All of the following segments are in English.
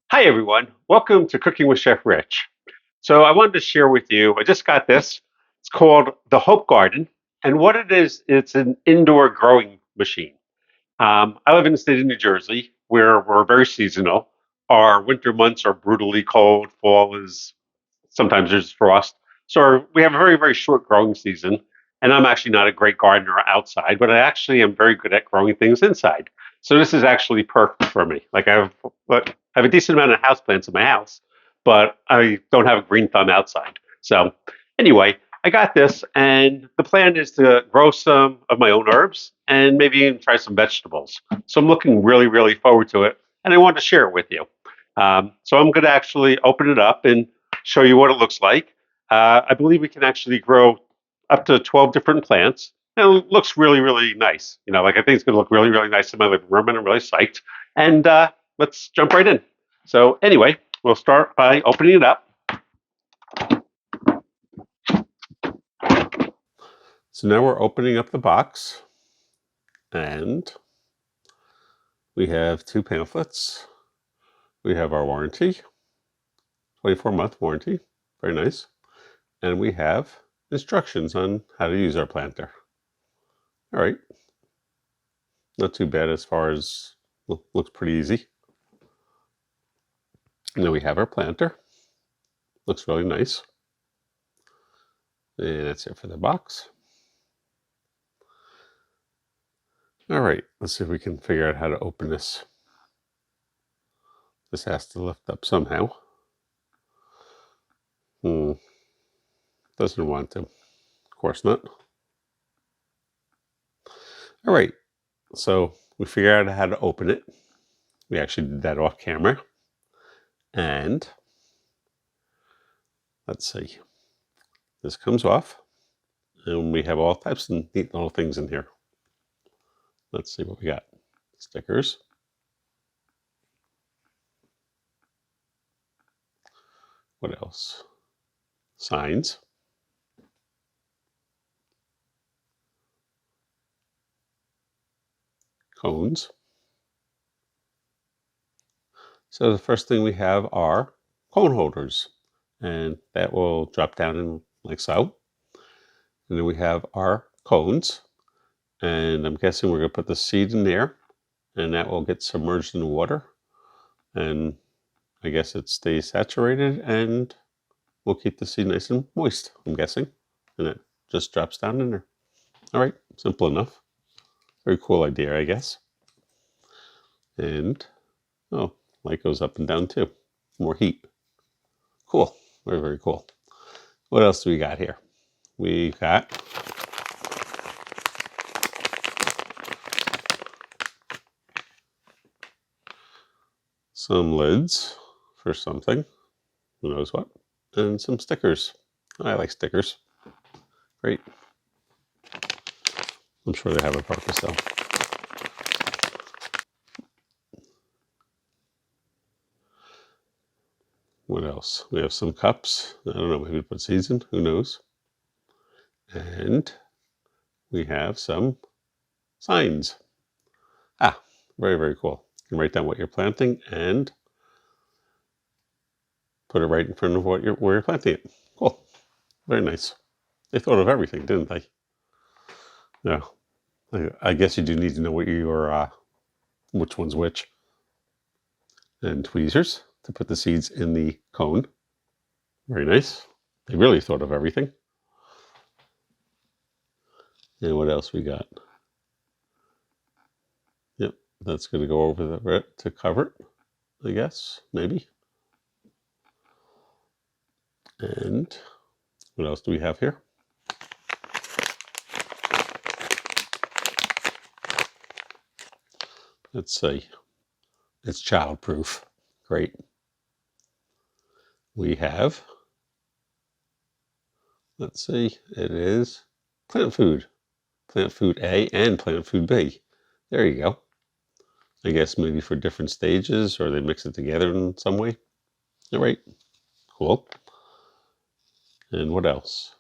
Hi, everyone. Welcome to Cooking with Chef Rich. So, I wanted to share with you, I just got this. It's called the Hope Garden. And what it is, it's an indoor growing machine. I live in the state of New Jersey where we're very seasonal. Our winter months are brutally cold. Fall is sometimes there's frost. So, we have a very, very short growing season. And I'm actually not a great gardener outside, but I actually am very good at growing things inside. So this is actually perfect for me. I have a decent amount of houseplants in my house, but I don't have a green thumb outside. So anyway, I got this, and the plan is to grow some of my own herbs and maybe even try some vegetables. So I'm looking really, really forward to it, and I wanted to share it with you. So I'm going to actually open it up and show you what it looks like. I believe we can actually grow up to 12 different plants. And it looks really, really nice. I think it's going to look really, really nice in my living room, and I'm really psyched. And let's jump right in. So anyway, we'll start by opening it up. So now we're opening up the box, and we have two pamphlets. We have our warranty, 24-month warranty, very nice. And we have instructions on how to use our planter. All right, not too bad as far as, looks pretty easy. And then we have our planter, looks really nice. And that's it for the box. All right, let's see if we can figure out how to open this. This has to lift up somehow. Doesn't want to. Of course not. All right, so we figured out how to open it. We actually did that off camera. And let's see. This comes off, and we have all types of neat little things in here. Let's see what we got. Stickers. What else? Signs. Cones. So the first thing we have are cone holders, and that will drop down in like so. And then we have our cones, and I'm guessing we're going to put the seed in there, and that will get submerged in the water, and I guess it stays saturated, and we'll keep the seed nice and moist, I'm guessing, and it just drops down in there. All right, simple enough. Very cool idea, I guess. And oh, light goes up and down too. More heat. Cool. Very, very cool. What else do we got here? We got some lids for something. Who knows what? And some stickers. I like stickers. Great. I'm sure they have a purpose though. What else? We have some cups. I don't know, maybe we put seeds in. Who knows? And we have some signs. Ah, very, very cool. You can write down what you're planting and put it right in front of where you're planting it. Cool. Very nice. They thought of everything, didn't they? Yeah. I guess you do need to know what your which one's which. And tweezers to put the seeds in the cone. Very nice. They really thought of everything. And what else we got? Yep, that's going to go over the to cover it, I guess, maybe. And what else do we have here? Let's see. It's childproof. Great. We have, let's see, it is plant food. Plant food A and plant food B. There you go. I guess maybe for different stages, or they mix it together in some way. All right. Cool. And what else?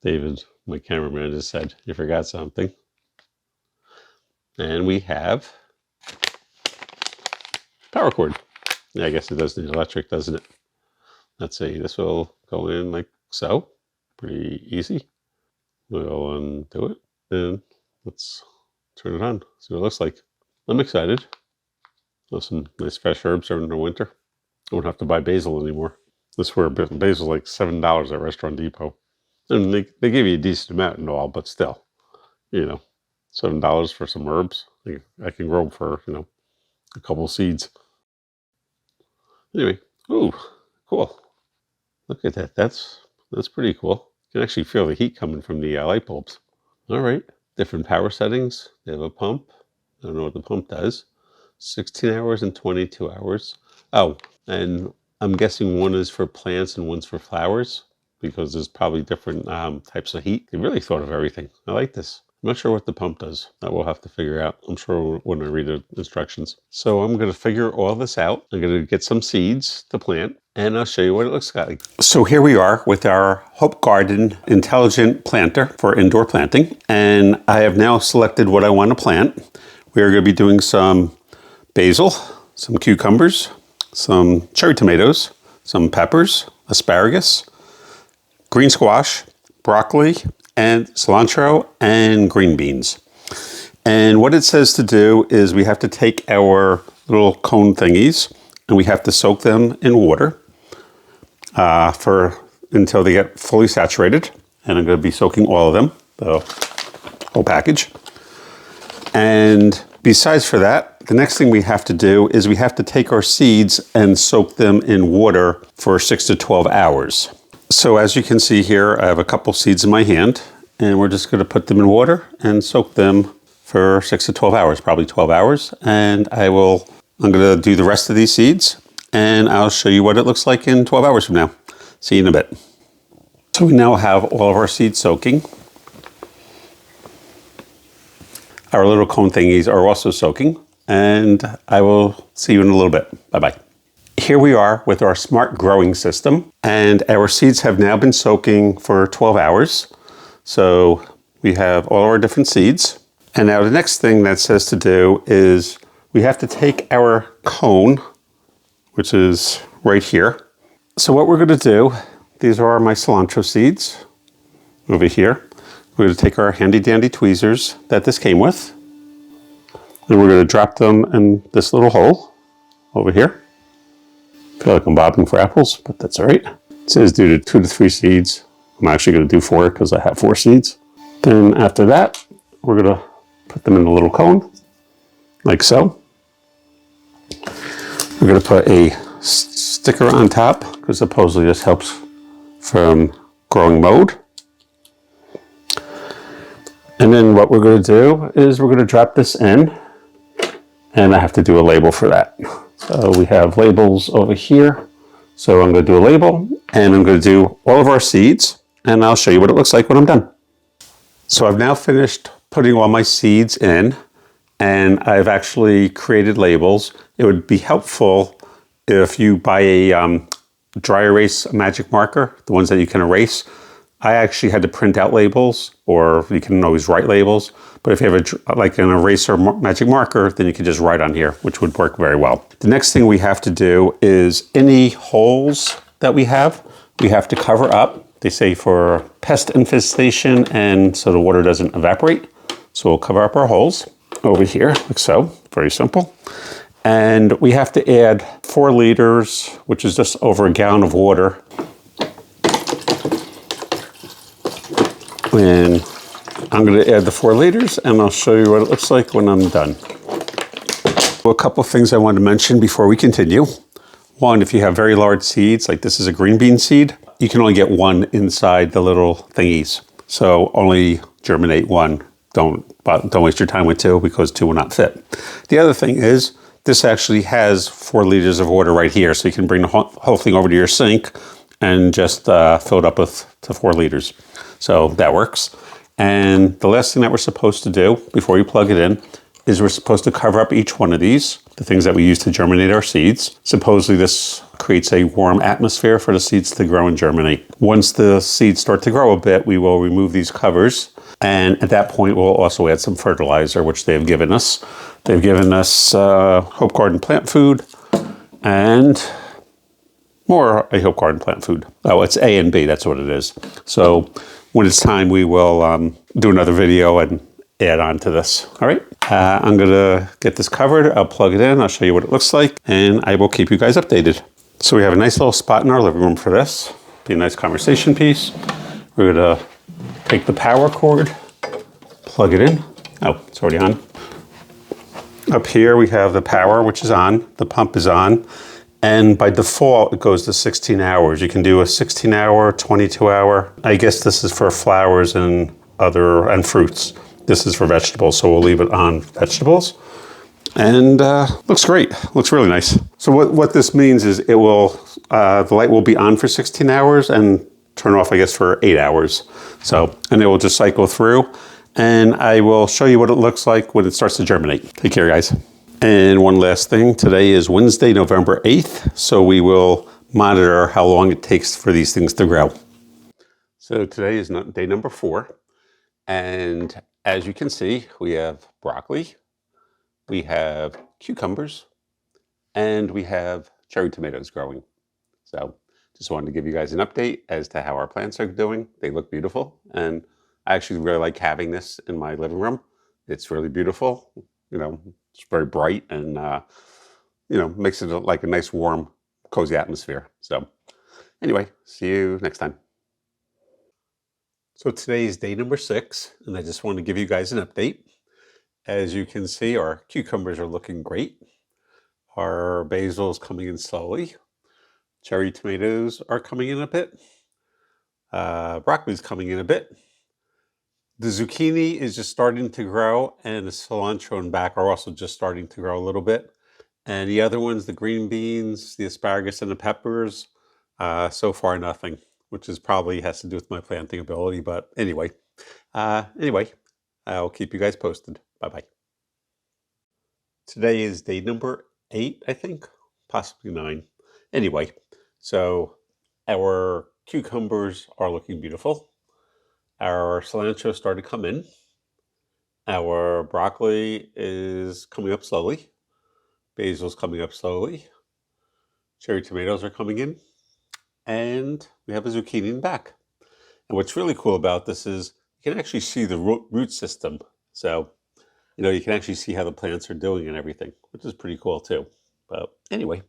David, my cameraman, just said, you forgot something. And we have power cord. Yeah, I guess it does need electric, doesn't it? Let's see, this will go in like so. Pretty easy. We'll undo it and let's turn it on, see what it looks like. I'm excited. There's some nice fresh herbs during the winter. I won't have to buy basil anymore. This where basil's like $7 at Restaurant Depot. And they give you a decent amount and all, but still, you know, $7 for some herbs. I can grow them for, you know, a couple of seeds. Anyway, ooh, cool. Look at that. That's pretty cool. You can actually feel the heat coming from the light bulbs. All right, different power settings. They have a pump. I don't know what the pump does. 16 hours and 22 hours. Oh, and I'm guessing one is for plants and one's for flowers because there's probably different types of heat. They really thought of everything. I like this. I'm not sure what the pump does. That we'll have to figure out. I'm sure when I read the instructions. So I'm going to figure all this out. I'm going to get some seeds to plant and I'll show you what it looks like. So here we are with our AHopeGarden intelligent planter for indoor planting. And I have now selected what I want to plant. We are going to be doing some basil, some cucumbers, some cherry tomatoes, some peppers, asparagus, green squash, broccoli, and cilantro, and green beans. And what it says to do is we have to take our little cone thingies and we have to soak them in water until they get fully saturated. And I'm going to be soaking all of them, the whole package. And besides for that, the next thing we have to do is we have to take our seeds and soak them in water for 6 to 12 hours. So as you can see here, I have a couple seeds in my hand and we're just going to put them in water and soak them for 6 to 12 hours, probably 12 hours. And I'm going to do the rest of these seeds and I'll show you what it looks like in 12 hours from now. See you in a bit. So we now have all of our seeds soaking. Our little cone thingies are also soaking, and I will see you in a little bit. Bye-bye. Here we are with our smart growing system, and our seeds have now been soaking for 12 hours. So we have all our different seeds. And now the next thing that says to do is we have to take our cone, which is right here. So what we're going to do, these are my cilantro seeds over here. We're going to take our handy dandy tweezers that this came with, and we're going to drop them in this little hole over here. I feel like I'm bobbing for apples, but that's all right. It says do 2 to 3 seeds. I'm actually going to do 4 because I have 4 seeds. Then after that, we're going to put them in a little cone, like so. We're going to put a sticker on top because supposedly this helps from growing mold. And then what we're going to do is we're going to drop this in, and I have to do a label for that. So we have labels over here. So I'm going to do a label, and I'm going to do all of our seeds, and I'll show you what it looks like when I'm done. So I've now finished putting all my seeds in, and I've actually created labels. It would be helpful if you buy a dry erase magic marker, the ones that you can erase. I actually had to print out labels, or you can always write labels. But if you have like an eraser magic marker, then you can just write on here, which would work very well. The next thing we have to do is any holes that we have to cover up. They say for pest infestation and so the water doesn't evaporate. So we'll cover up our holes over here, like so. Very simple. And we have to add 4 liters, which is just over a gallon of water. And I'm going to add the 4 liters and I'll show you what it looks like when I'm done. Well, a couple of things I want to mention before we continue. One, if you have very large seeds, like this is a green bean seed, you can only get 1 inside the little thingies. So only germinate 1. Don't waste your time with 2 because 2 will not fit. The other thing is this actually has 4 liters of water right here. So you can bring the whole thing over to your sink and just fill it up with to 4 liters. So that works. And the last thing that we're supposed to do before you plug it in is we're supposed to cover up each one of these, the things that we use to germinate our seeds. Supposedly this creates a warm atmosphere for the seeds to grow and germinate. Once the seeds start to grow a bit, we will remove these covers. And at that point, we'll also add some fertilizer, which they've given us. They've given us AHopeGarden plant food, and more AHopeGarden plant food. Oh, it's A and B, that's what it is. So when it's time, we will do another video and add on to this. All right, I'm gonna get this covered. I'll plug it in, I'll show you what it looks like, and I will keep you guys updated. So we have a nice little spot in our living room for this. Be a nice conversation piece. We're gonna take the power cord, plug it in. Oh, it's already on. Up here we have the power, which is on. The pump is on. And by default, it goes to 16 hours. You can do a 16-hour, 22-hour. I guess this is for flowers and fruits. This is for vegetables, so we'll leave it on vegetables. And looks great. Looks really nice. So what this means is it will the light will be on for 16 hours and turn off, I guess, for 8 hours. So, and it will just cycle through. And I will show you what it looks like when it starts to germinate. Take care, guys. And one last thing, today is Wednesday, November 8th, so we will monitor how long it takes for these things to grow. So today is day number 4, and as you can see, we have broccoli, we have cucumbers, and we have cherry tomatoes growing. So just wanted to give you guys an update as to how our plants are doing. They look beautiful, and I actually really like having this in my living room. It's really beautiful. You know, it's very bright and, you know, makes it like a nice, warm, cozy atmosphere. So anyway, see you next time. So today is day number 6, and I just wanted to give you guys an update. As you can see, our cucumbers are looking great. Our basil is coming in slowly. Cherry tomatoes are coming in a bit. Broccoli is coming in a bit. The zucchini is just starting to grow, and the cilantro and back are also just starting to grow a little bit. And the other ones, the green beans, the asparagus, and the peppers, so far nothing, which is probably has to do with my planting ability. But anyway, I'll keep you guys posted. Bye-bye. Today is day number 8, I think, possibly 9. Anyway, so our cucumbers are looking beautiful. Our cilantro started to come in. Our broccoli is coming up slowly. Basil's coming up slowly. Cherry tomatoes are coming in. And we have a zucchini in the back. And what's really cool about this is you can actually see the root system. So, you know, you can actually see how the plants are doing and everything, which is pretty cool too. But anyway,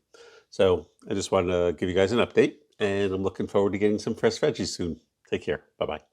so I just wanted to give you guys an update, and I'm looking forward to getting some fresh veggies soon. Take care. Bye-bye.